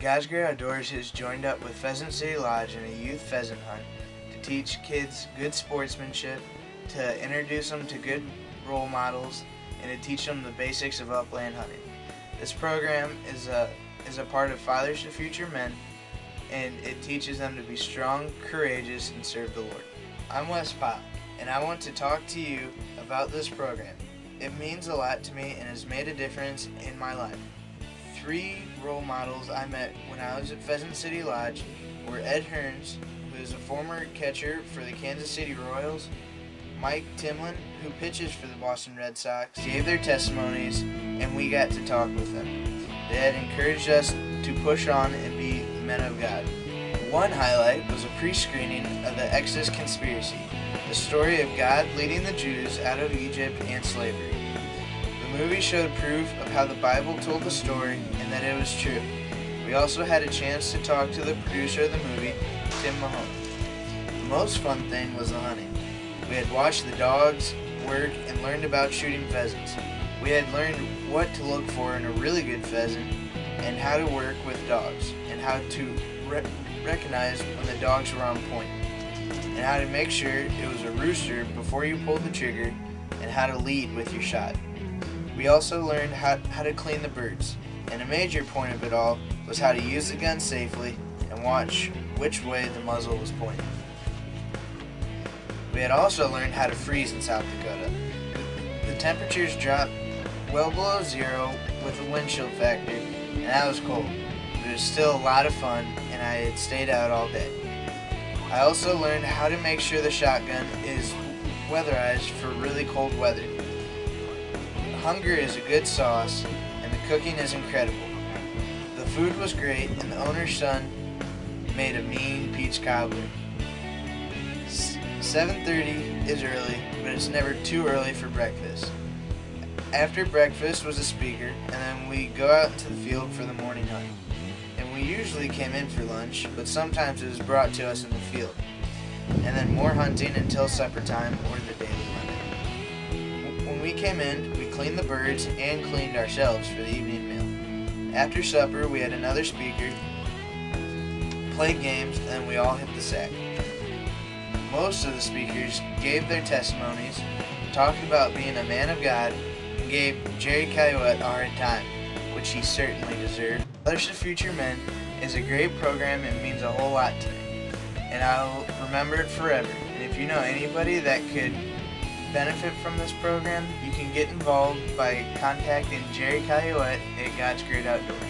God's Great Outdoors has joined up with Pheasant City Lodge in a youth pheasant hunt to teach kids good sportsmanship, to introduce them to good role models, and to teach them the basics of upland hunting. This program is a part of Fathers to Future Men, and it teaches them to be strong, courageous, and serve the Lord. I'm Wes Pop, and I want to talk to you about this program. It means a lot to me and has made a difference in my life. 3 role models I met when I was at Pheasant City Lodge were Ed Hearns, who is a former catcher for the Kansas City Royals, Mike Timlin, who pitches for the Boston Red Sox, gave their testimonies, and we got to talk with them. They had encouraged us to push on and be men of God. One highlight was a pre-screening of the Exodus Conspiracy, the story of God leading the Jews out of Egypt and slavery. The movie showed proof of how the Bible told the story and that it was true. We also had a chance to talk to the producer of the movie, Timlin. The most fun thing was the hunting. We had watched the dogs work and learned about shooting pheasants. We had learned what to look for in a really good pheasant and how to work with dogs and how to recognize when the dogs were on point and how to make sure it was a rooster before you pulled the trigger and how to lead with your shot. We also learned how to clean the birds, and a major point of it all was how to use the gun safely and watch which way the muzzle was pointing. We had also learned how to freeze in South Dakota. The temperatures dropped well below zero with a wind chill factor, and that was cold, but it was still a lot of fun, and I had stayed out all day. I also learned how to make sure the shotgun is weatherized for really cold weather. Hunger is a good sauce, and the cooking is incredible. The food was great, and the owner's son made a mean peach cobbler. 7:30 is early, but it's never too early for breakfast. After breakfast was a speaker, and then we go out into the field for the morning hunt. And we usually came in for lunch, but sometimes it was brought to us in the field. And then more hunting until supper time or the daily limit. When we came in, we cleaned the birds and cleaned ourselves for the evening meal. After supper, we had another speaker, played games, and then we all hit the sack. Most of the speakers gave their testimonies, talked about being a man of God, and gave Gerry Caillouet a hard time, which he certainly deserved. Fathers to Future Men is a great program and means a whole lot to me, and I'll remember it forever. And if you know anybody that could benefit from this program, you can get involved by contacting Gerry Caillouet at God's Great Outdoors.